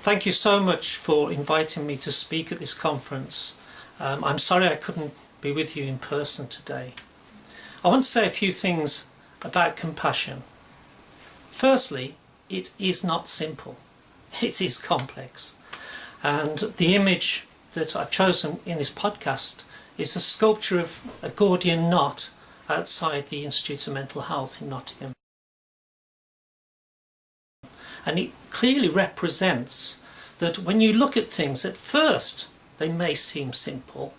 Thank you so much for inviting me to speak at this conference. I'm sorry I couldn't be with you in person today. I want to say a few things about compassion. Firstly, it is not simple. It is complex. And the image that I've chosen in this podcast is a sculpture of a Gordian knot outside the Institute of Mental Health in Nottingham. And it clearly represents that when you look at things, at first they may seem simple.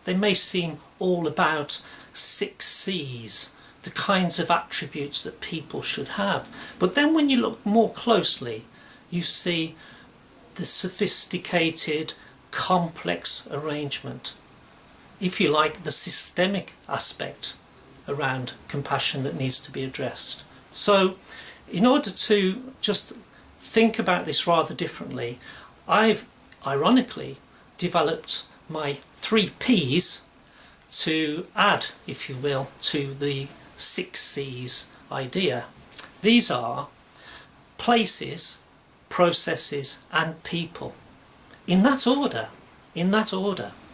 They may seem all about 6 C's, the kinds of attributes that people should have. But then when you look more closely, you see the sophisticated, complex arrangement, if you like, the systemic aspect around compassion that needs to be addressed. So in order to just think about this rather differently, I've ironically developed my 3 P's to add, if you will, to the 6 C's idea. These are places, processes and people. In that order.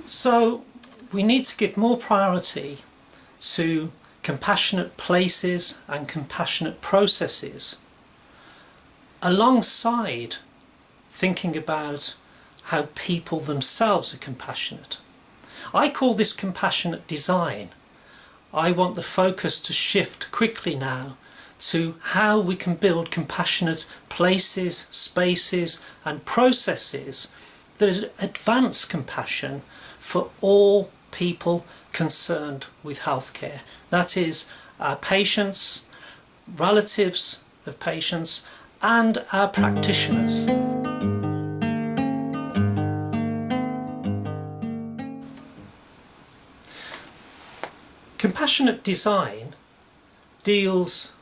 So we need to give more priority to compassionate places and compassionate processes alongside thinking about how people themselves are compassionate. I call this compassionate design. I want the focus to shift quickly now to how we can build compassionate places, spaces and processes that advance compassion for all people concerned with healthcare. That is, our patients, relatives of patients and our practitioners. Compassionate design deals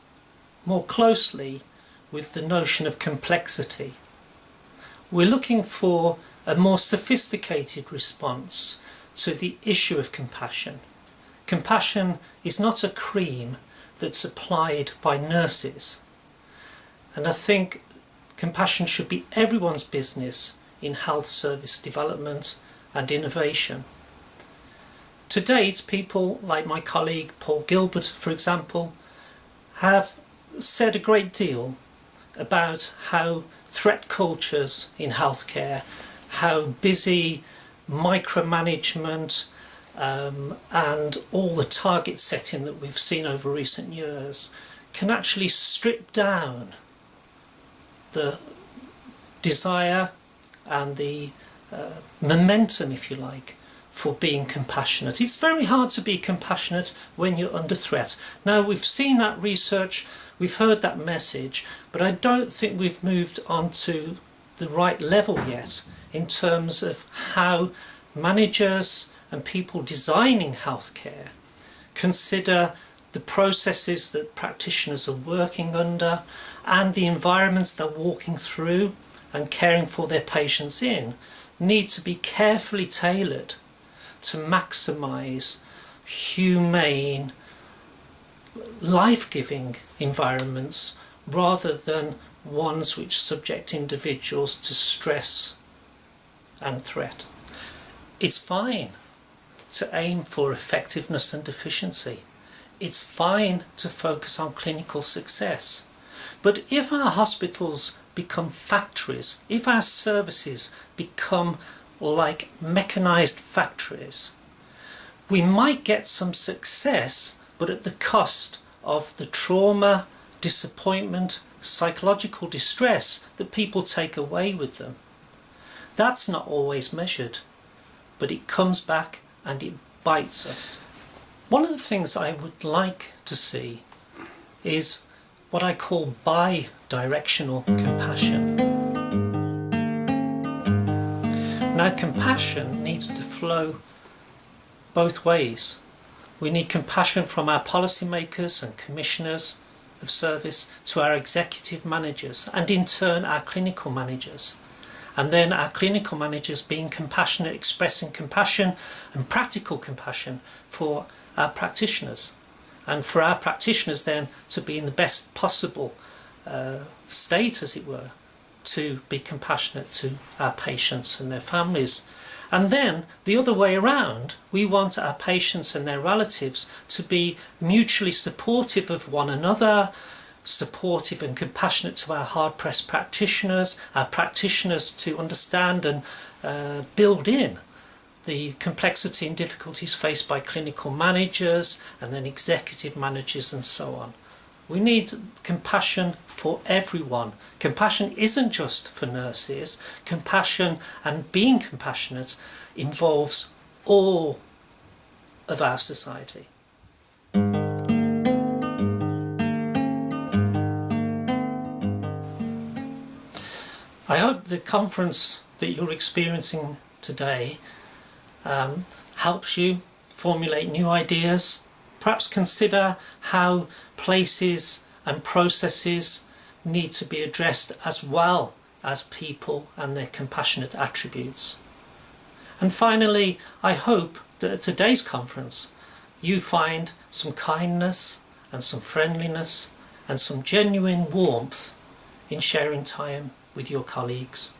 more closely with the notion of complexity. We're looking for a more sophisticated response to the issue of compassion. Compassion is not a cream that's applied by nurses. And I think compassion should be everyone's business in health service development and innovation. To date, people like my colleague Paul Gilbert, for example, have said a great deal about how threat cultures in healthcare, how busy micromanagement and all the target setting that we've seen over recent years can actually strip down the desire and the momentum, if you like, for being compassionate. It's very hard to be compassionate when you're under threat. Now, we've seen that research, we've heard that message, but I don't think we've moved on to the right level yet in terms of how managers and people designing healthcare consider the processes that practitioners are working under and the environments they're walking through and caring for their patients in need to be carefully tailored to maximise humane, life-giving environments rather than ones which subject individuals to stress and threat. It's fine to aim for effectiveness and efficiency. It's fine to focus on clinical success. But if our hospitals become factories, if our services become like mechanised factories, we might get some success, but at the cost of the trauma, disappointment, psychological distress that people take away with them. That's not always measured, but it comes back and it bites us. One of the things I would like to see is what I call bi-directional compassion. Now, compassion needs to flow both ways. We need compassion from our policymakers and commissioners of service to our executive managers and in turn our clinical managers. And then our clinical managers being compassionate, expressing compassion and practical compassion for our practitioners. And for our practitioners then to be in the best possible state, as it were, to be compassionate to our patients and their families. And then the other way around, we want our patients and their relatives to be mutually supportive of one another, supportive and compassionate to our hard-pressed practitioners, our practitioners to understand and build in the complexity and difficulties faced by clinical managers and then executive managers and so on. We need compassion for everyone. Compassion isn't just for nurses. Compassion and being compassionate involves all of our society. I hope the conference that you're experiencing today helps you formulate new ideas. Perhaps consider how places and processes need to be addressed as well as people and their compassionate attributes. And finally, I hope that at today's conference you find some kindness and some friendliness and some genuine warmth in sharing time with your colleagues.